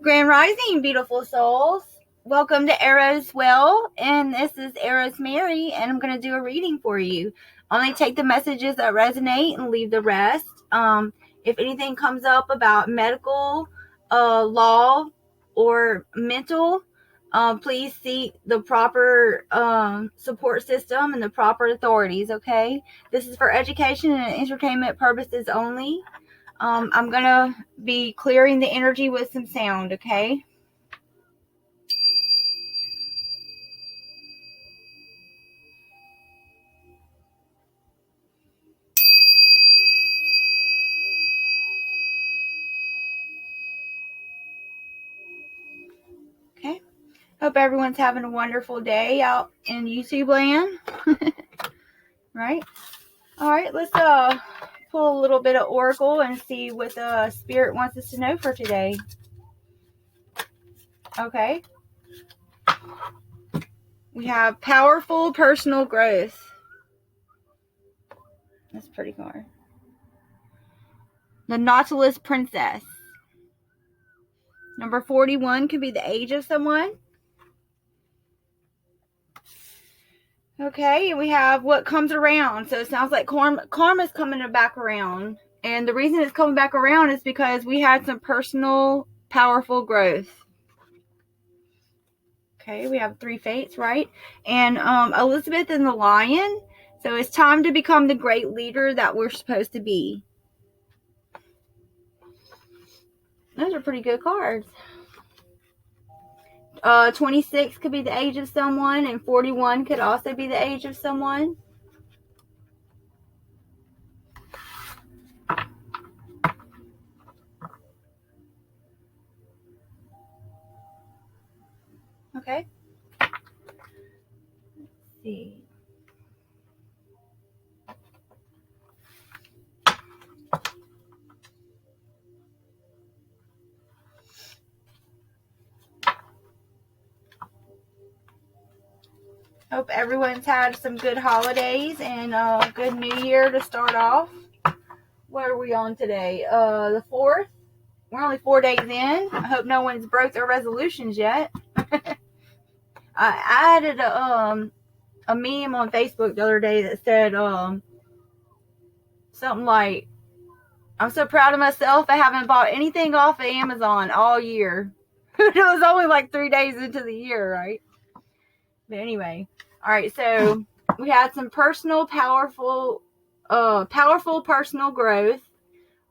Grand Rising, beautiful souls. Welcome to Arrows Well, and this is Arrows Mary, and I'm going to do a reading for you. Only take the messages that resonate and leave the rest. If anything comes up about medical, law, or mental, please seek the proper support system and the proper authorities, okay? This is for education and entertainment purposes only. I'm going to be clearing the energy with some sound, okay? Okay. Hope everyone's having a wonderful day out in YouTube land. Right? All right, let's pull a little bit of Oracle and see what the Spirit wants us to know for today. Okay. We have powerful personal growth. That's pretty cool. The Nautilus Princess. Number 41 could be the age of someone. Okay, we have what comes around. So it sounds like karma's coming back around. And the reason it's coming back around is because we had some personal, powerful growth. Okay, we have 3 fates, right? And Elizabeth and the Lion. So it's time to become the great leader that we're supposed to be. Those are pretty good cards. 26 could be the age of someone, and 41 could also be the age of someone. Okay. Let's see. Hope everyone's had some good holidays and a good new year to start off. What are we on today? The 4th. We're only 4 days in. I hope no one's broke their resolutions yet. I added a meme on Facebook the other day that said something like, I'm so proud of myself I haven't bought anything off of Amazon all year. It was only like 3 days into the year, right? But anyway, all right, so we had some powerful personal growth.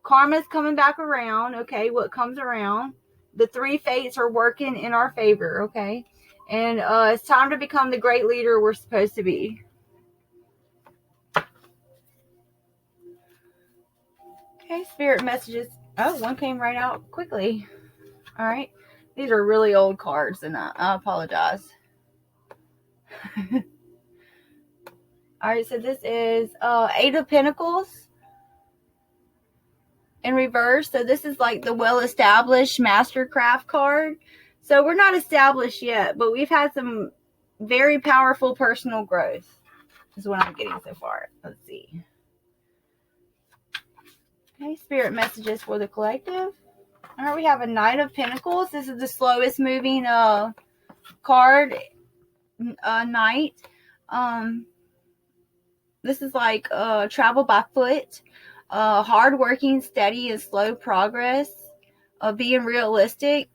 Karma's coming back around, okay? What comes around? The 3 fates are working in our favor, okay? And it's time to become the great leader we're supposed to be. Okay, spirit messages. Oh, one came right out quickly. All right. These are really old cards, and I apologize. All right, so this is 8 of Pentacles in reverse. So this is like the well-established Mastercraft card. So we're not established yet, but we've had some very powerful personal growth is what I'm getting so far. Let's see. Okay, spirit messages for the collective. All right, we have a Knight of Pentacles. This is the slowest moving card, Knight. This is like travel by foot, hardworking, steady, and slow progress, being realistic.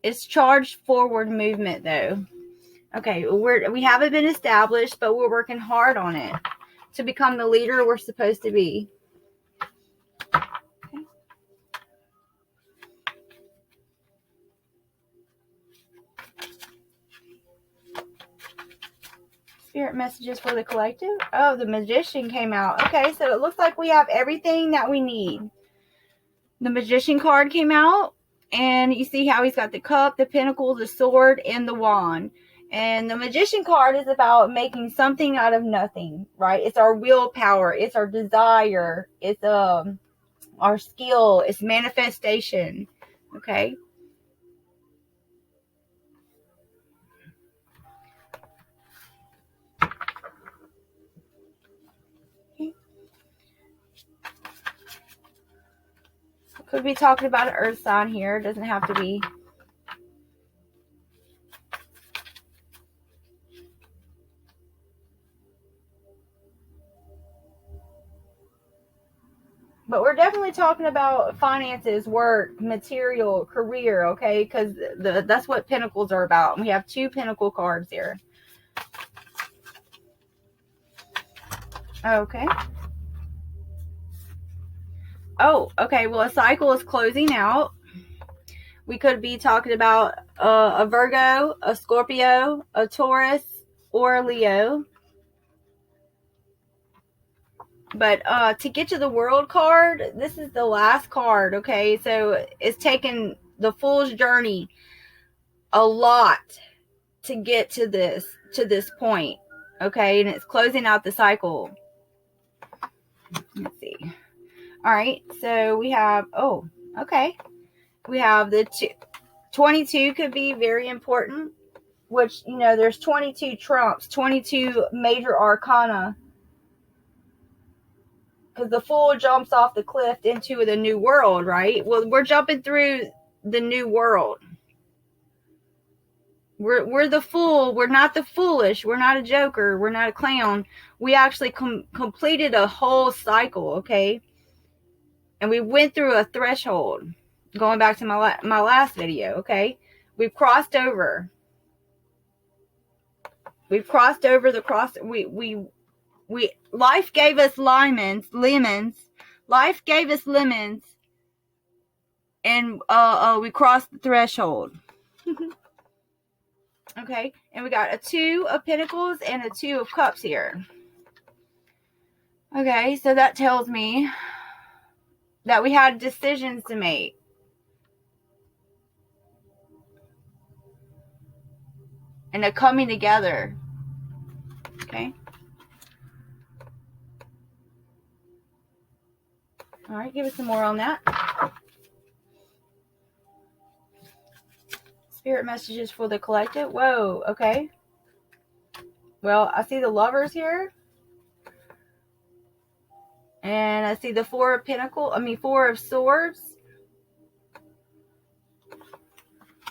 It's charged forward movement, though. Okay, we haven't been established, but we're working hard on it to become the leader we're supposed to be. Okay. Spirit messages for the collective. Oh, the Magician came out. Okay, so it looks like we have everything that we need. The Magician card came out, and you see how he's got the cup, the pentacle, the sword, and the wand. And the Magician card is about making something out of nothing, right? It's our willpower. It's our desire. It's our skill. It's manifestation. Okay. Could be talking about an earth sign here. It doesn't have to be. But we're definitely talking about finances, work, material, career, okay? Because that's what Pentacles are about. And we have 2 Pentacle cards here. Okay. Oh, okay. Well, a cycle is closing out. We could be talking about a Virgo, a Scorpio, a Taurus, or a Leo. But to get to the World card, this is the last card, okay? So it's taken the Fool's journey a lot to get to this point, okay? And it's closing out the cycle. Let's see. All right, so we have, oh, okay. We have the 22 could be very important, which, you know, there's 22 trumps, 22 major arcana. Because the Fool jumps off the cliff into the new world, right? Well, we're jumping through the new world. We're the Fool. We're not the foolish. We're not a joker. We're not a clown. We actually completed a whole cycle, okay? And we went through a threshold. Going back to my last video, okay? We've crossed over. We've crossed over the cross. Life gave us lemons. Life gave us lemons, and we crossed the threshold. Okay, and we got a 2 of Pentacles and a 2 of Cups here. Okay, so that tells me that we had decisions to make. And a coming together. Okay. All right, give us some more on that. Spirit messages for the collective. Whoa, okay. Well, I see the Lovers here. And I see the 4 of Swords.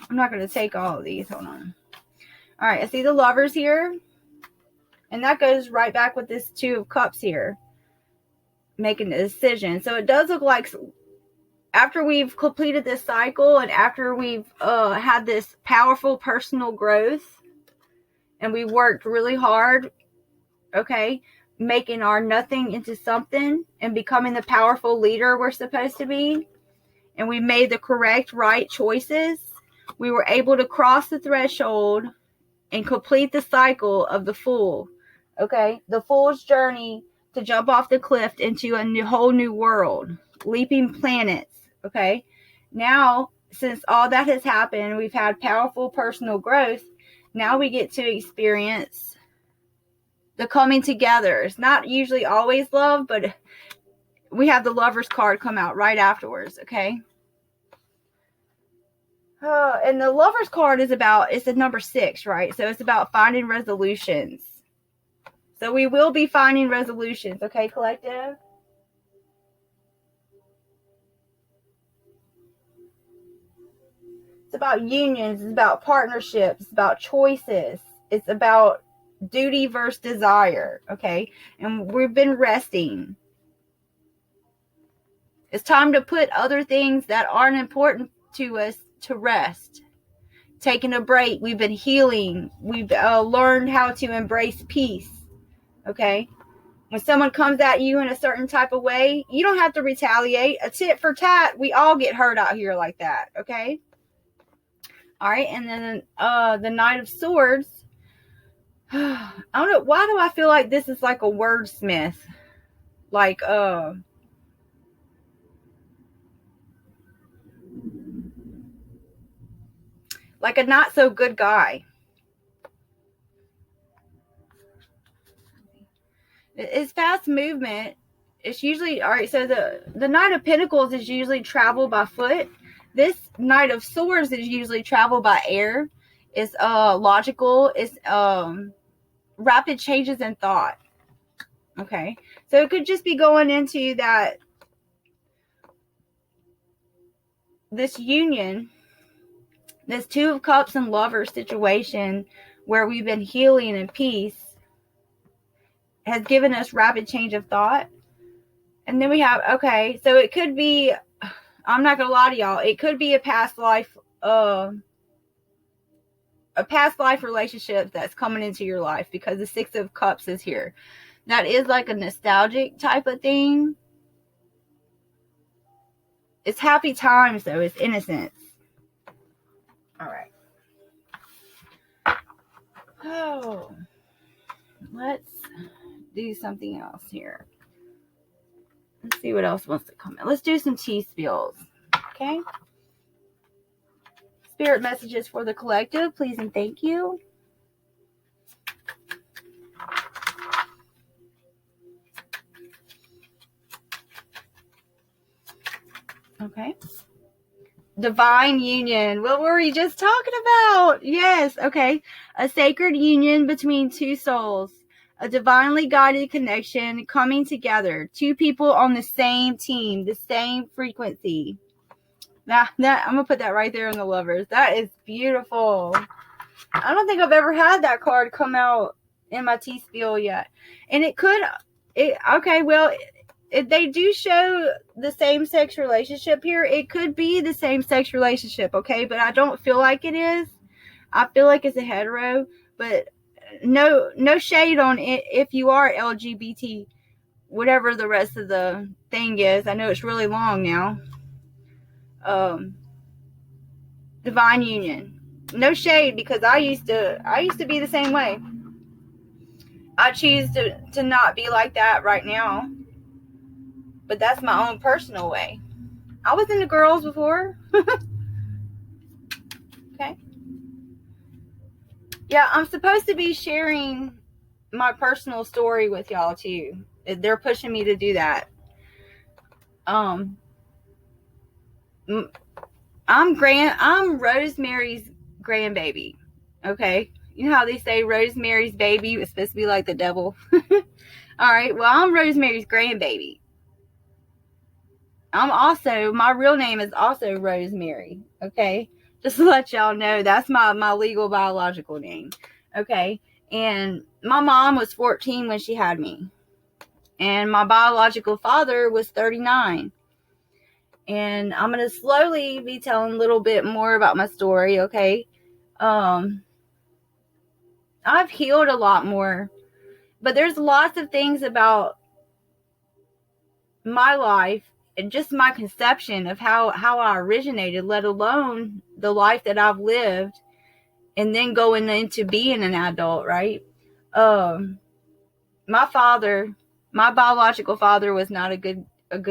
I'm not going to take all of these. Hold on. All right, I see the Lovers here. And that goes right back with this 2 of Cups here. Making a decision. So it does look like after we've completed this cycle and after we've had this powerful personal growth and we worked really hard, okay, making our nothing into something and becoming the powerful leader we're supposed to be, and we made the correct, right choices, we were able to cross the threshold and complete the cycle of the Fool, okay? The Fool's journey to jump off the cliff into a whole new world, leaping planets, okay? Now, since all that has happened, we've had powerful personal growth. Now we get to experience the coming together. It's not usually always love, but we have the Lovers card come out right afterwards, okay? And the Lovers card is about, it's a number 6, right? So it's about finding resolutions. So we will be finding resolutions, okay, collective? It's about unions. It's about partnerships. It's about choices. It's about duty versus desire, okay? And we've been resting. It's time to put other things that aren't important to us to rest. Taking a break. We've been healing. We've learned how to embrace peace. Okay, when someone comes at you in a certain type of way, you don't have to retaliate. A tit for tat. We all get hurt out here like that. Okay. All right, and then the Knight of Swords. I don't know. Why do I feel like this is like a wordsmith? Like a not so good guy. It's fast movement. It's usually, all right, so the Knight of Pentacles is usually travel by foot. This Knight of Swords is usually travel by air. It's logical. It's rapid changes in thought. Okay. So it could just be going into that this union, this Two of Cups and Lovers situation where we've been healing and peace has given us rapid change of thought. And then we have, okay, so it could be, I'm not going to lie to y'all, it could be a past life relationship that's coming into your life, because the Six of Cups is here. That is like a nostalgic type of thing. It's happy times though. It's innocence. All right. Oh, let's do something else here. Let's see what else wants to come in. Let's do some tea spills. Okay. Spirit messages for the collective, please and thank you. Okay. Divine union. What were we just talking about? Yes. Okay. A sacred union between two souls. A divinely guided connection coming together. Two people on the same team, the same frequency. That I'm going to put that right there in the Lovers. That is beautiful. I don't think I've ever had that card come out in my T-spiel yet. And it could, okay, well, if they do show the same-sex relationship here, it could be the same-sex relationship, okay? But I don't feel like it is. I feel like it's a hetero, but no shade on it if you are LGBT, whatever the rest of the thing is. I know it's really long now. Divine union. No shade, because I used to be the same way. I choose to not be like that right now. But that's my own personal way. I was into girls before. Okay. Yeah, I'm supposed to be sharing my personal story with y'all too. They're pushing me to do that. I'm Rosemary's grandbaby. Okay. You know how they say Rosemary's baby was supposed to be like the devil? All right. Well, I'm Rosemary's grandbaby. My real name is also Rosemary. Okay. Just to let y'all know, that's my legal biological name. Okay. And my mom was 14 when she had me. And my biological father was 39. And I'm going to slowly be telling a little bit more about my story. Okay. I've healed a lot more, but there's lots of things about my life and just my conception of how I originated, let alone the life that I've lived, and then going into being an adult, right? My biological father was not a good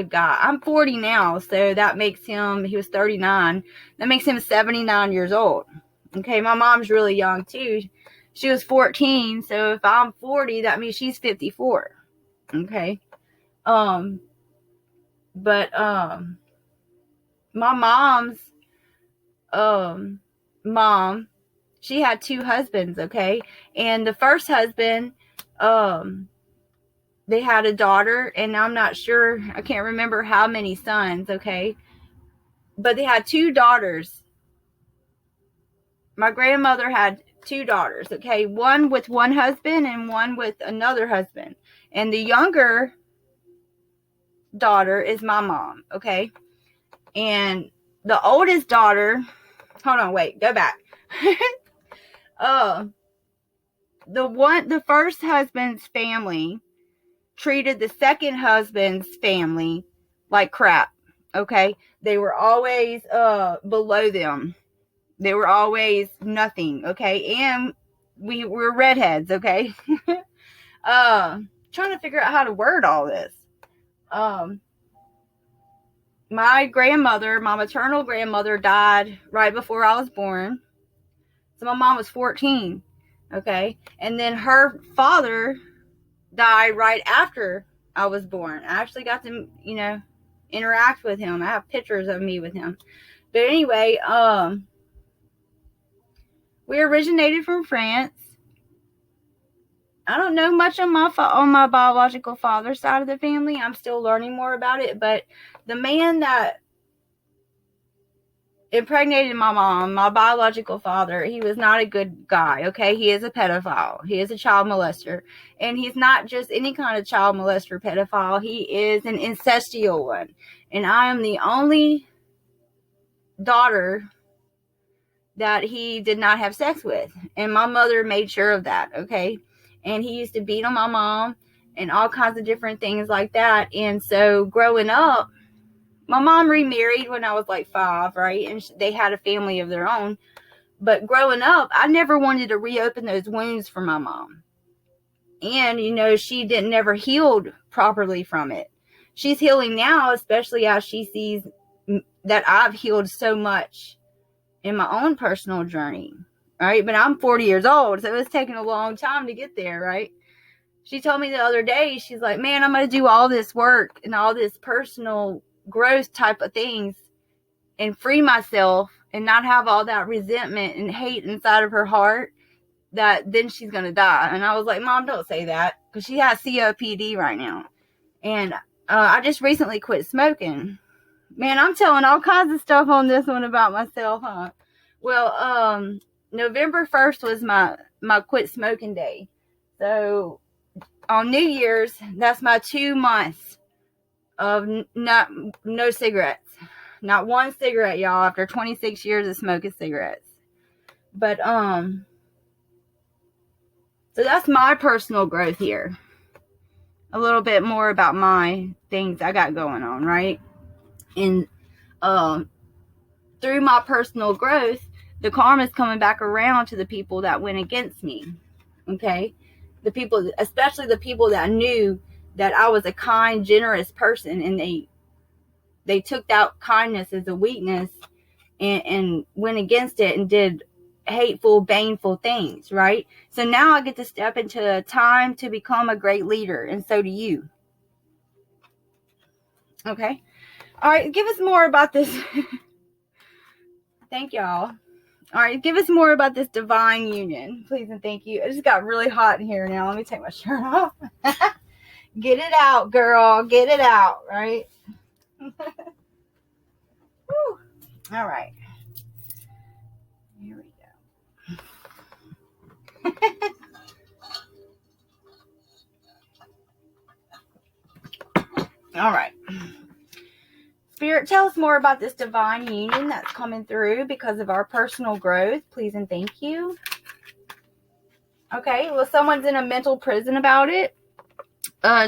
guy. I'm 40 now, so that makes him, he was 39. That makes him 79 years old. Okay, my mom's really young too. She was 14, so if I'm 40, that means she's 54. Okay. But my mom's mom, she had two husbands, okay? And the first husband, they had a daughter, and I'm not sure, I can't remember how many sons, okay? But they had two daughters. My grandmother had two daughters, okay? One with one husband and one with another husband. And the younger daughter is my mom, okay? And the oldest daughter, hold on, wait, go back. The first husband's family treated the second husband's family like crap, okay? They were always below them. They were always nothing, okay? And we were redheads, okay? Trying to figure out how to word all this. My grandmother, my maternal grandmother, died right before I was born. So my mom was 14, okay? And then her father died right after I was born. I actually got to, interact with him. I have pictures of me with him. But anyway, we originated from France. I don't know much on my biological father's side of the family. I'm still learning more about it. But the man that impregnated my mom, my biological father. He was not a good guy, okay? He is a pedophile. He is a child molester. And he's not just any kind of child molester pedophile. He is an incestual one. And I am the only daughter that he did not have sex with. And my mother made sure of that, okay? And he used to beat on my mom and all kinds of different things like that. And so growing up, my mom remarried when I was like 5, right? And they had a family of their own. But growing up, I never wanted to reopen those wounds for my mom. And, you know, she didn't never healed properly from it. She's healing now, especially as she sees that I've healed so much in my own personal journey, right? But I'm 40 years old, so it's taken a long time to get there, right? She told me the other day, she's like, man, I'm going to do all this work and all this personal growth type of things and free myself and not have all that resentment and hate inside of her heart that then she's going to die. And I was like, Mom, don't say that, because she has COPD right now. And I just recently quit smoking. Man, I'm telling all kinds of stuff on this one about myself, huh? Well, November 1st was my quit smoking day. So on New Year's, that's my 2 months of no cigarettes. Not one cigarette, y'all, after 26 years of smoking cigarettes. But, so that's my personal growth here. A little bit more about my things I got going on, right? And, through my personal growth, the karma is coming back around to the people that went against me. Okay? The people, especially the people that knew that I was a kind, generous person, and they took that kindness as a weakness and went against it and did hateful, baneful things, right? So now I get to step into a time to become a great leader, and so do you. Okay? All right, give us more about this. Thank y'all. All right, give us more about this divine union, please and thank you. It just got really hot in here now. Let me take my shirt off. Get it out, girl. Get it out, right? All right. Here we go. All right. Spirit, tell us more about this divine union that's coming through because of our personal growth, please and thank you. Okay, well, someone's in a mental prison about it.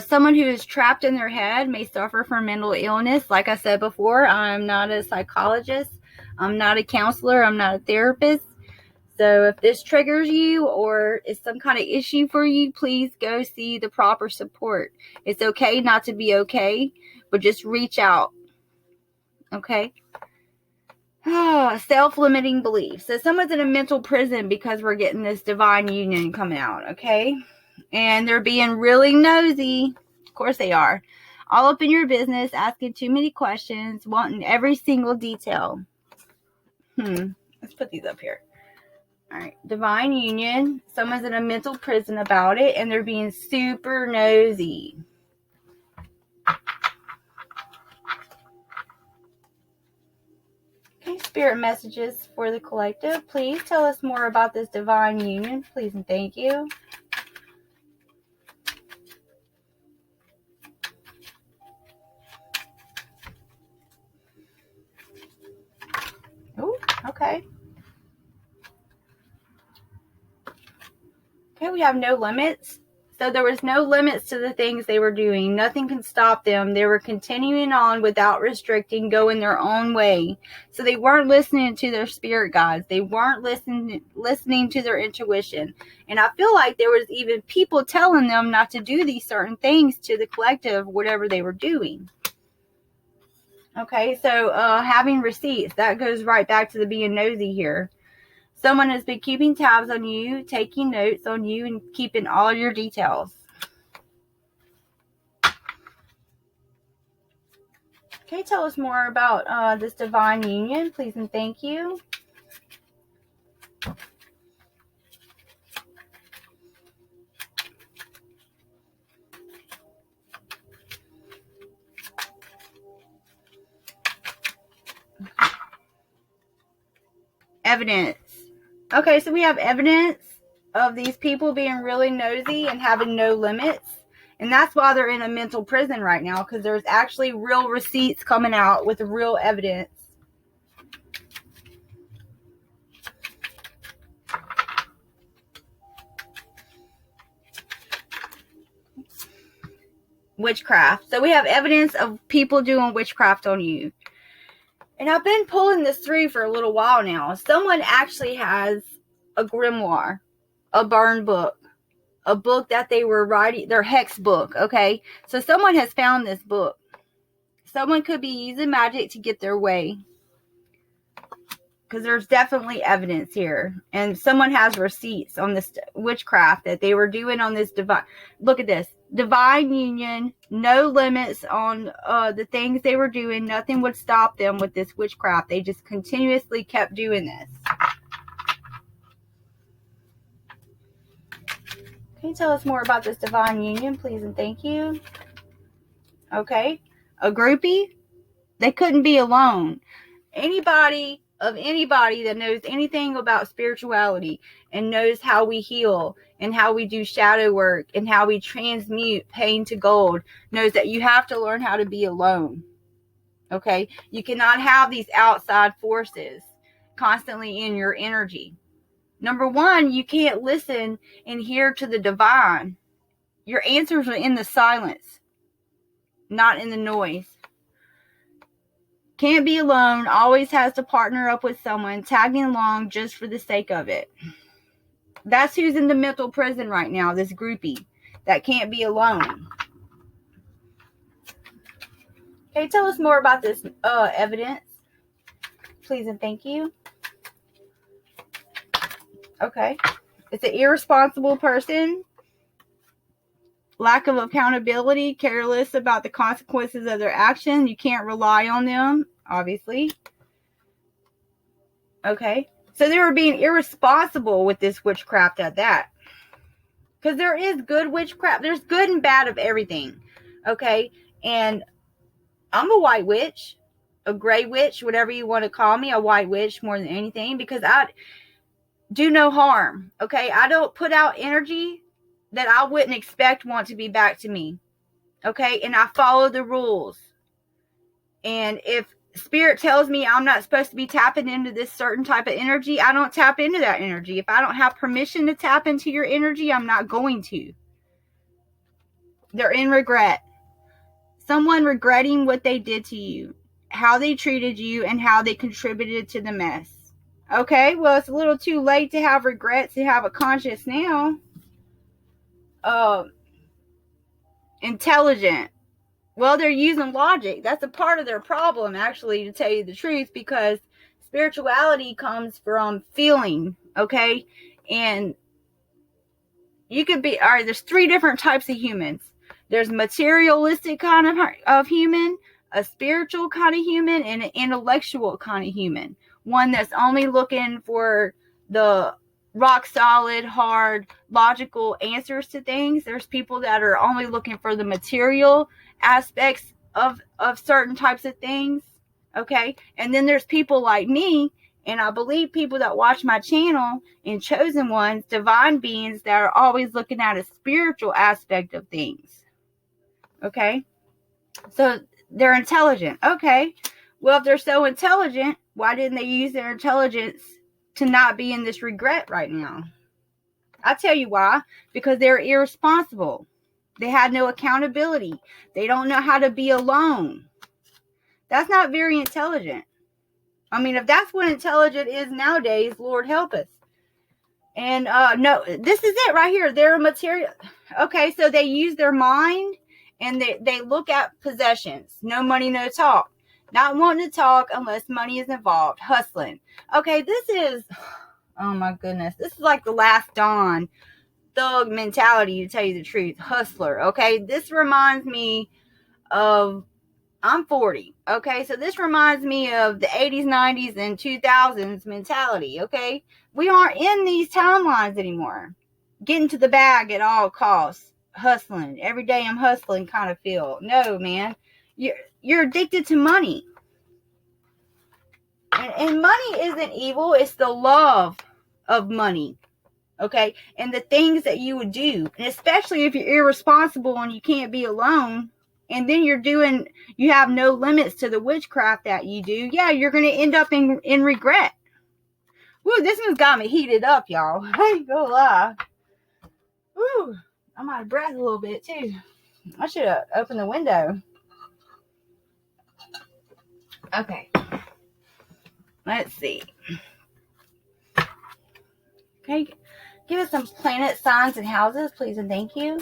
Someone who is trapped in their head may suffer from mental illness. Like I said before, I'm not a psychologist. I'm not a counselor. I'm not a therapist. So if this triggers you or is some kind of issue for you, please go see the proper support. It's okay not to be okay, but just reach out. Okay? Self-limiting beliefs. So someone's in a mental prison because we're getting this divine union coming out, okay? And they're being really nosy. Of course they are. All up in your business, asking too many questions, wanting every single detail. Let's put these up here. All right. Divine union. Someone's in a mental prison about it, and they're being super nosy. Okay, spirit messages for the collective. Please tell us more about this divine union. Please and thank you. Oh, okay. Okay, we have no limits. So there was no limits to the things they were doing. Nothing can stop them. They were continuing on without restricting, going their own way. So they weren't listening to their spirit guides. They weren't listening to their intuition. And I feel like there was even people telling them not to do these certain things to the collective, whatever they were doing. Okay, so having receipts, that goes right back to the being nosy here. Someone has been keeping tabs on you, taking notes on you, and keeping all your details. Okay, tell us more about this divine union, please and thank you. evidence. Okay, so we have evidence of these people being really nosy and having no limits. And that's why they're in a mental prison right now, because there's actually real receipts coming out with real evidence. Witchcraft. So we have evidence of people doing witchcraft on you. And I've been pulling this through for a little while now. Someone actually has a grimoire, a burn book, a book that they were writing, their hex book, okay? So someone has found this book. Someone could be using magic to get their way. Because there's definitely evidence here. And someone has receipts on this witchcraft that they were doing on this divine. Look at this. Divine union. No limits on the things they were doing. Nothing would stop them with this witchcraft. They just continuously kept doing this. Can you tell us more about this divine union, please and thank you? Okay. A groupie? They couldn't be alone. Anybody that knows anything about spirituality and knows how we heal and how we do shadow work and how we transmute pain to gold knows that you have to learn how to be alone. Okay? You cannot have these outside forces constantly in your energy. Number one, you can't listen and hear to the divine. Your answers are in the silence, not in the noise. Can't be alone, always has to partner up with someone, tagging along just for the sake of it. That's who's in the mental prison right now, this groupie that can't be alone. Okay, tell us more about this evidence, please and thank you. Okay, it's an irresponsible person, lack of accountability, careless about the consequences of their action. You can't rely on them, obviously. Okay, so they were being irresponsible with this witchcraft at that. Because there is good witchcraft. There's good and bad of everything. Okay, and I'm a white witch, a gray witch, whatever you want to call me, a white witch more than anything, because I do no harm. Okay, I don't put out energy that I wouldn't expect want to be back to me. Okay, and I follow the rules. And if Spirit tells me I'm not supposed to be tapping into this certain type of energy, I don't tap into that energy. If I don't have permission to tap into your energy, I'm not going to. They're in regret. Someone regretting what they did to you, how they treated you, and how they contributed to the mess. Okay, well, it's a little too late to have regrets, to have a conscience now. Intelligent. Well, they're using logic. That's a part of their problem, actually, to tell you the truth, because spirituality comes from feeling, okay? And you could be, all right, there's 3 different types of humans. There's materialistic kind of human, a spiritual kind of human, and an intellectual kind of human. One that's only looking for the rock solid, hard, logical answers to things. There's people that are only looking for the material aspects of certain types of things. Okay. And then there's people like me, and I believe people that watch my channel, and chosen ones, divine beings that are always looking at a spiritual aspect of things. Okay. So they're intelligent. Okay. Well, if they're so intelligent, why didn't they use their intelligence to not be in this regret right now? I'll tell you why. Because they're irresponsible. They had no accountability. They don't know how to be alone. That's not very intelligent. I mean, if that's what intelligent is nowadays, Lord help us. And no, this is it right here. They're a material. Okay, so they use their mind, and they look at possessions. No money, no talk. Not wanting to talk unless money is involved. Hustling. Okay, this is, oh my goodness. This is like the last dawn thug mentality, to tell you the truth. Hustler. Okay, this reminds me of, I'm 40. Okay, so this reminds me of the 80s, 90s, and 2000s mentality. Okay, we aren't in these timelines anymore. Getting to the bag at all costs. Hustling. Every day I'm hustling kind of feel. No, man. You're addicted to money. And money isn't evil. It's the love of money. Okay? And the things that you would do. And especially if you're irresponsible and you can't be alone. And then you have no limits to the witchcraft that you do. Yeah, you're going to end up in regret. Woo, this one's got me heated up, y'all. I ain't gonna lie. Woo, I'm out of breath a little bit, too. I should have opened the window. Okay. Let's see. Okay. Give us some planet signs and houses, please and thank you.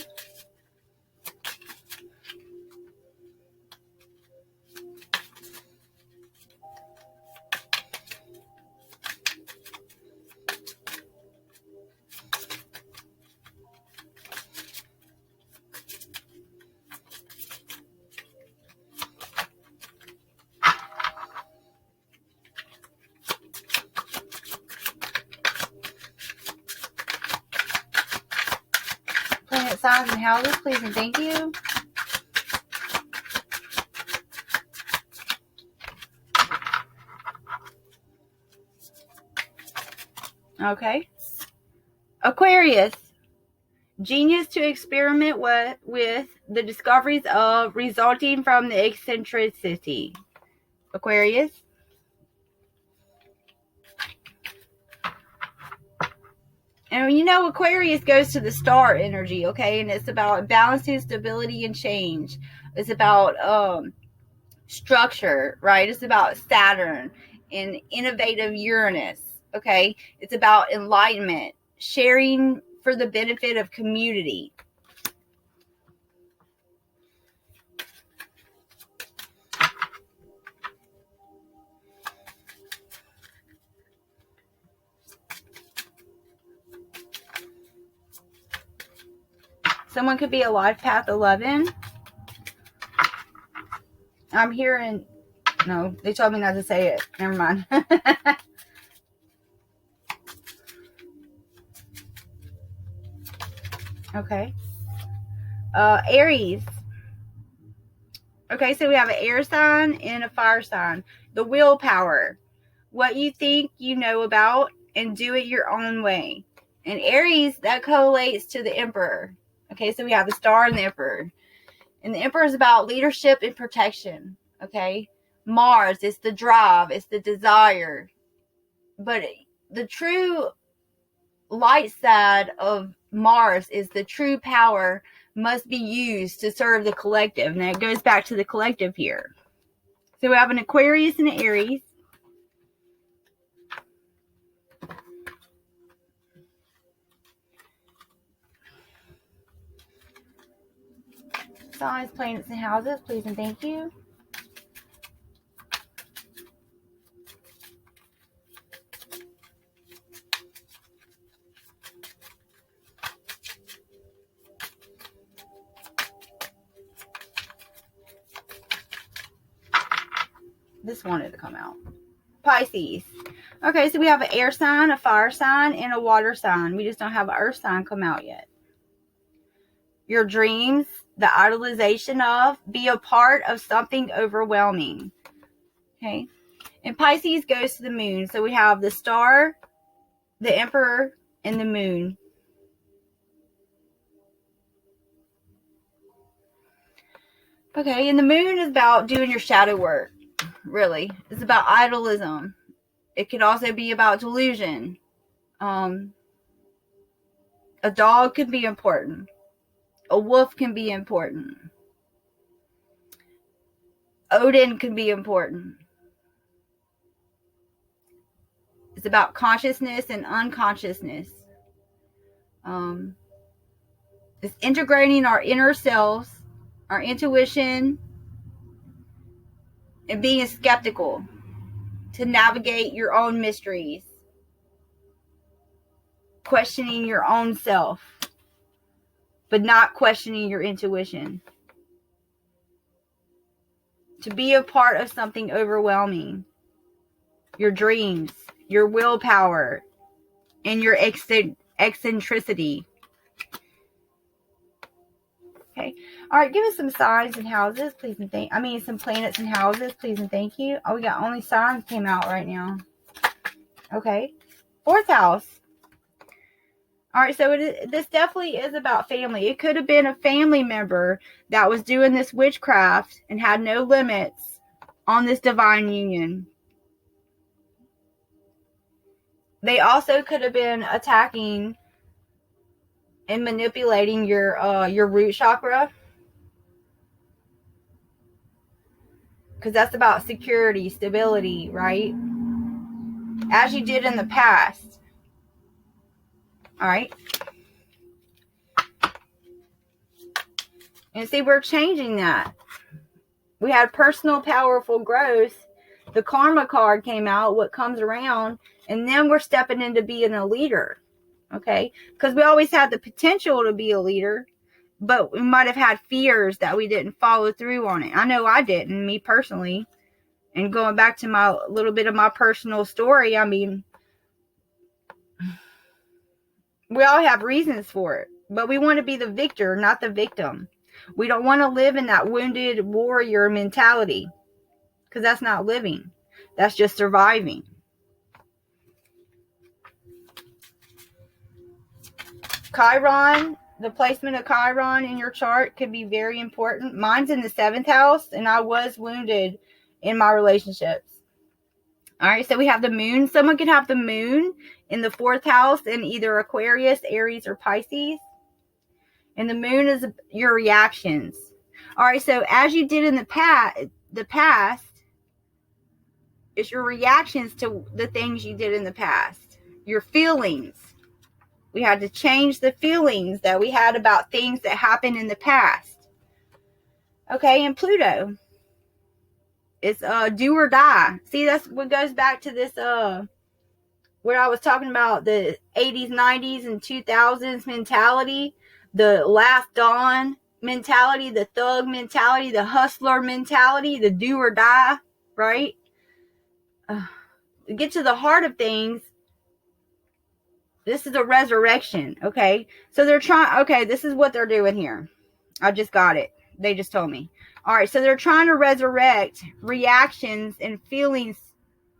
Planet signs and houses, please and thank you. Okay. Aquarius. Genius to experiment with the discoveries of resulting from the eccentricity. Aquarius. And you know, Aquarius goes to the star energy, okay? And it's about balancing, stability, and change. It's about structure, right? It's about Saturn and innovative Uranus, okay? It's about enlightenment, sharing for the benefit of community. Someone could be a life path 11. I'm hearing, no, they told me not to say it. Never mind. Okay. Aries. Okay, so we have an air sign and a fire sign. The willpower. What you think you know about and do it your own way. And Aries, that correlates to the Emperor. Okay, so we have the star and the Emperor. And the Emperor is about leadership and protection. Okay. Mars, it's the drive, it's the desire. But the true light side of Mars is the true power must be used to serve the collective. And that goes back to the collective here. So we have an Aquarius and an Aries. Signs, planets, and houses, please and thank you. This wanted to come out. Pisces. Okay, so we have an air sign, a fire sign, and a water sign. We just don't have an earth sign come out yet. Your dreams, the idolization of, be a part of something overwhelming. Okay. And Pisces goes to the moon. So we have the star, the Emperor, and the moon. Okay, and the moon is about doing your shadow work. Really. It's about idolism. It can also be about delusion. A dog can be important. A wolf can be important. Odin can be important. It's about consciousness and unconsciousness. It's integrating our inner selves, our intuition, and being skeptical to navigate your own mysteries. Questioning your own self, but not questioning your intuition. To be a part of something overwhelming. Your dreams, your willpower, and your eccentricity. Okay. All right. Give us some signs and houses, please and thank. Some planets and houses, please and thank you. Oh, we got only signs came out right now. Okay. 4th house. All right. So this definitely is about family. It could have been a family member that was doing this witchcraft and had no limits on this divine union. They also could have been attacking and manipulating your root chakra, because that's about security, stability, right? As you did in the past. All right. And see, we're changing that. We had personal, powerful growth. The karma card came out, what comes around, and then we're stepping into being a leader. Okay? Because we always had the potential to be a leader, but we might have had fears that we didn't follow through on it. I know I didn't, me personally. And going back to my little bit of my personal story, we all have reasons for it, but we want to be the victor, not the victim. We don't want to live in that wounded warrior mentality, because that's not living. That's just surviving. Chiron, the placement of Chiron in your chart could be very important. Mine's in the 7th house, and I was wounded in my relationships. All right, so we have the moon. Someone could have the moon in the 4th house in either Aquarius, Aries, or Pisces. And the moon is your reactions. All right, so as you did in the past, it's your reactions to the things you did in the past. Your feelings. We had to change the feelings that we had about things that happened in the past. Okay, and Pluto. It's do or die. See, that's what goes back to this where I was talking about the 80s, 90s, and 2000s mentality, the last dawn mentality, the thug mentality, the hustler mentality, the do or die, right? To get to the heart of things, this is a resurrection, okay? So they're trying, okay, this is what they're doing here. I just got it. They just told me. All right, so they're trying to resurrect reactions and feelings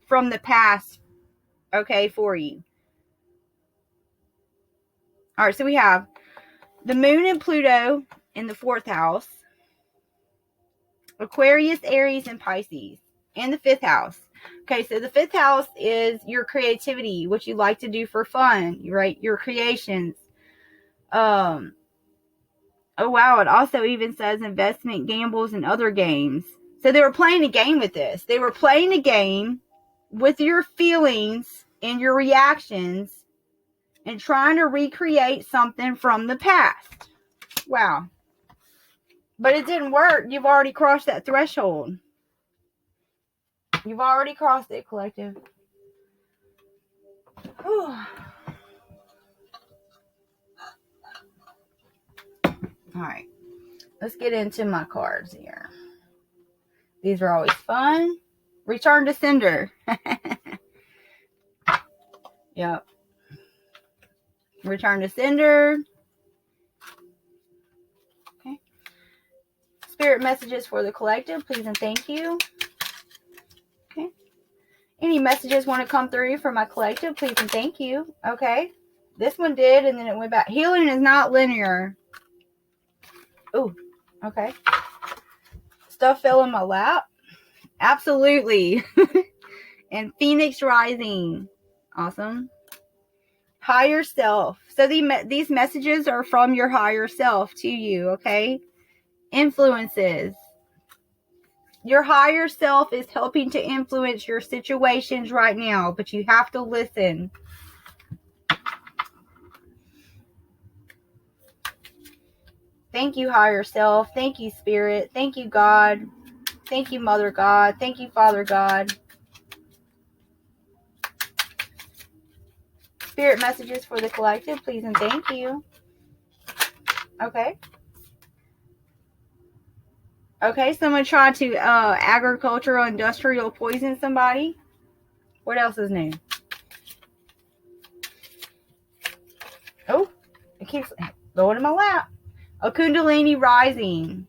from the past, okay, for you. All right, so we have the moon and Pluto in the 4th house, Aquarius, Aries, and Pisces, and the 5th house. Okay, so the 5th house is your creativity, what you like to do for fun, right? Your creations. Oh wow, it also even says investment, gambles, and other games. So they were playing a game with this. They were playing a game with your feelings and your reactions and trying to recreate something from the past. Wow. But it didn't work. You've already crossed that threshold. You've already crossed it, collective. Whew. All right. Let's get into my cards here. These are always fun. Return to sender. Yep. Return to sender. Okay. Spirit messages for the collective, please and thank you. Okay. Any messages want to come through for my collective, please and thank you. Okay. This one did, and then it went back. Healing is not linear. Oh, okay. Stuff fell in my lap. Absolutely. And Phoenix Rising. Awesome. Higher self. So these messages are from your higher self to you, okay? Influences. Your higher self is helping to influence your situations right now, but you have to listen. Thank you, higher self. Thank you, Spirit. Thank you, God. Thank you, Mother God. Thank you, Father God. Spirit messages for the collective, please and thank you. Okay. Okay, someone tried to agricultural industrial poison somebody. What else is new? Oh, it keeps going in my lap. A Kundalini rising.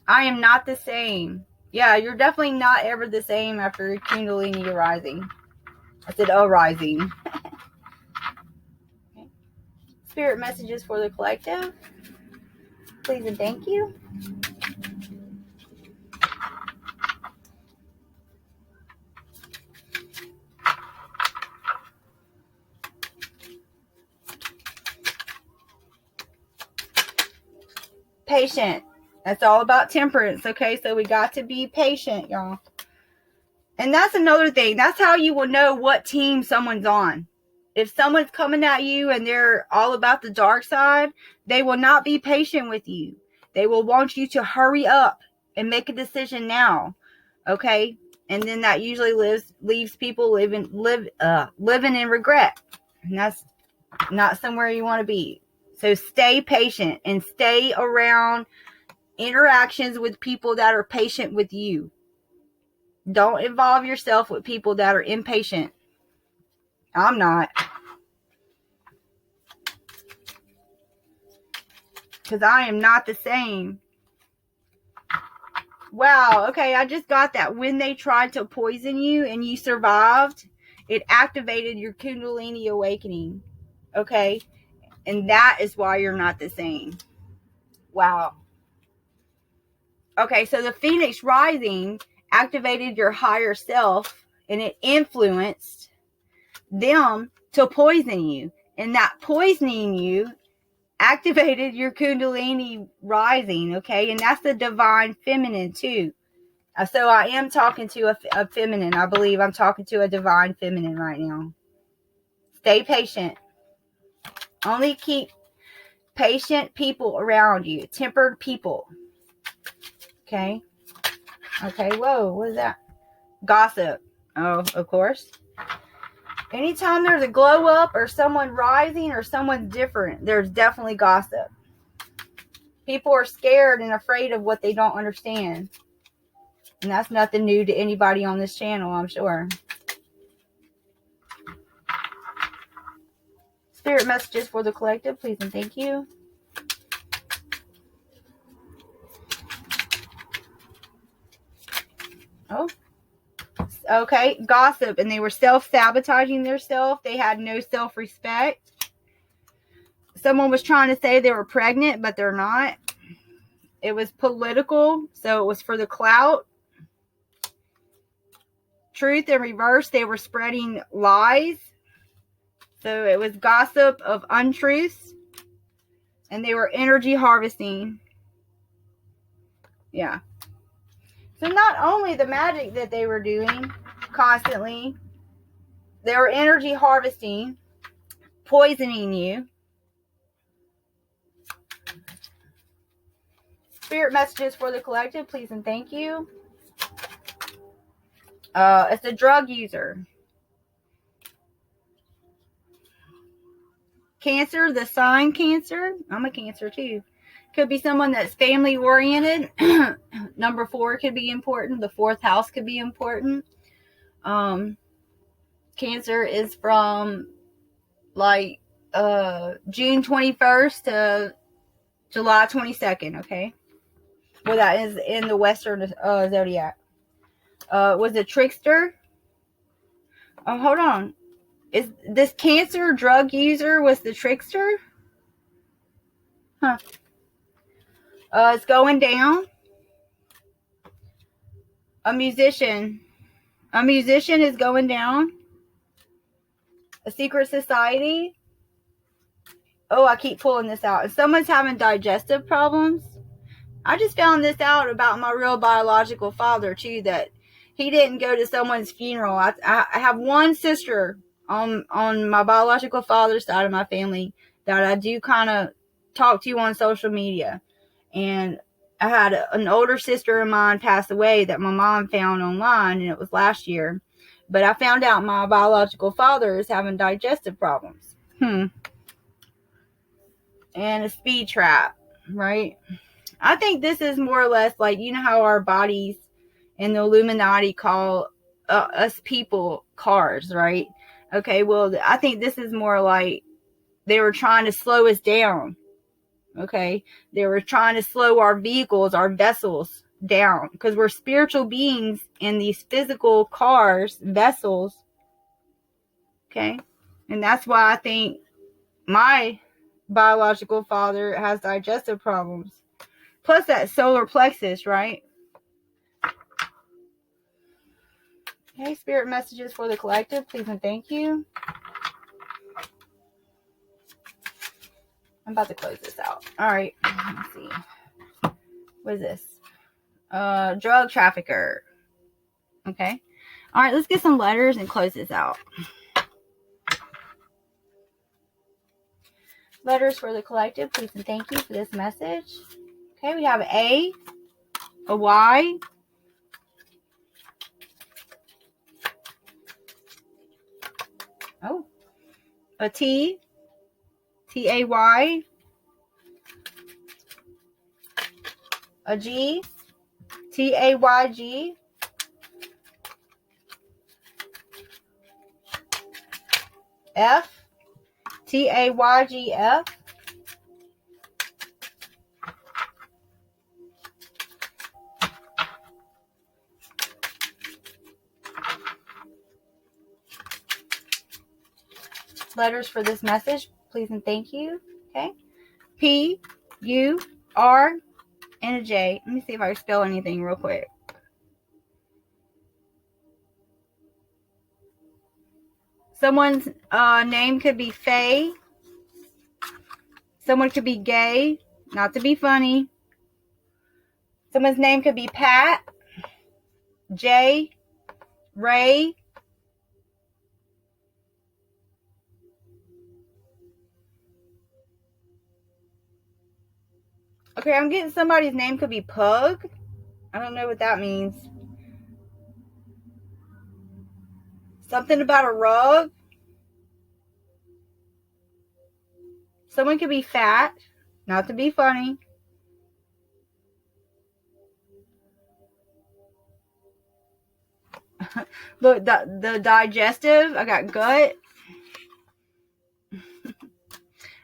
I am not the same. Yeah, you're definitely not ever the same after Kundalini rising. I said rising. Okay. Spirit messages for the collective. Please and thank you. Patient. That's all about temperance, okay? So we got to be patient, y'all. And that's another thing. That's how you will know what team someone's on. If someone's coming at you and they're all about the dark side, they will not be patient with you. They will want you to hurry up and make a decision now, okay? And then that usually leaves people living in regret. And that's not somewhere you want to be. So stay patient and stay around interactions with people that are patient with you. Don't involve yourself with people that are impatient. I'm not. Because I am not the same. Wow. Okay, I just got that. When they tried to poison you and you survived, it activated your Kundalini awakening. Okay? And that is why you're not the same. Wow. Okay, so the Phoenix rising activated your higher self and it influenced them to poison you. And that poisoning you activated your Kundalini rising, okay? And that's the divine feminine too. So I am talking to a feminine. I believe I'm talking to a divine feminine right now. Stay patient. Only keep patient people around you. Tempered people. Okay? Okay, whoa, what is that? Gossip. Oh, of course. Anytime there's a glow up or someone rising or someone's different, there's definitely gossip. People are scared and afraid of what they don't understand. And that's nothing new to anybody on this channel, I'm sure. Spirit messages for the collective, please and thank you. Oh. Okay, gossip. And they were self-sabotaging themselves. They had no self-respect. Someone was trying to say they were pregnant, but they're not. It was political, so it was for the clout. Truth in reverse, they were spreading lies. So it was gossip of untruths. And they were energy harvesting. Yeah. So not only the magic that they were doing constantly, they were energy harvesting, poisoning you. Spirit messages for the collective, please and thank you. It's a drug user. Cancer, the sign Cancer. I'm a Cancer too. Could be someone that's family oriented. Number 4 could be important. The 4th house could be important. Cancer is from like June 21st to July 22nd, okay? Well, that is in the Western zodiac. Was a trickster. Oh, hold on. Is this Cancer drug user was the trickster? Huh. It's going down. A musician. A musician is going down. A secret society. Oh, I keep pulling this out. If someone's having digestive problems, I just found this out about my real biological father too, that he didn't go to someone's funeral. I have one sister on my biological father's side of my family that I do kind of talk to on social media. And I had an older sister of mine pass away that my mom found online, and it was last year. But I found out my biological father is having digestive problems. And a speed trap, right? I think this is more or less like, you know how our bodies and the Illuminati call us people cars, right? Okay, well, I think this is more like they were trying to slow us down. Okay. They were trying to slow our vehicles, our vessels down, because we're spiritual beings in these physical cars, vessels. Okay. And that's why I think my biological father has digestive problems. Plus that solar plexus, right? Okay, spirit messages for the collective, please and thank you. I'm about to close this out. All right, let's see. What is this? Drug trafficker. Okay. All right, let's get some letters and close this out. Letters for the collective, please and thank you for this message. Okay, we have a Y, oh, a T, T-A-Y, a G, T-A-Y-G, F, T-A-Y-G-F, letters for this message, please and thank you. Okay, P, U, R, and a J. Let me see if I can spell anything real quick. Someone's name could be Faye. Someone could be gay, not to be funny. Someone's name could be Pat, Jay, Ray. Okay, I'm getting somebody's name could be Pug. I don't know what that means. Something about a rug. Someone could be fat, not to be funny. Look, the digestive. I got gut.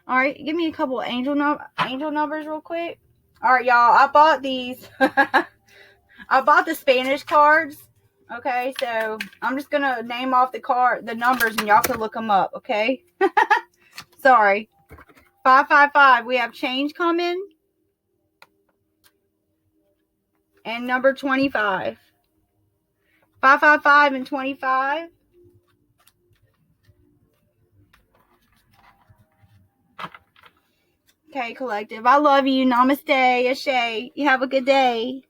All right, give me a couple angel numbers real quick. All right, y'all. I bought these. I bought the Spanish cards. Okay, so I'm just gonna name off the numbers, and y'all can look them up. Okay. Sorry. 555. We have change coming. And number 25. 555 and 25. Okay, collective. I love you. Namaste. Ashe. You have a good day.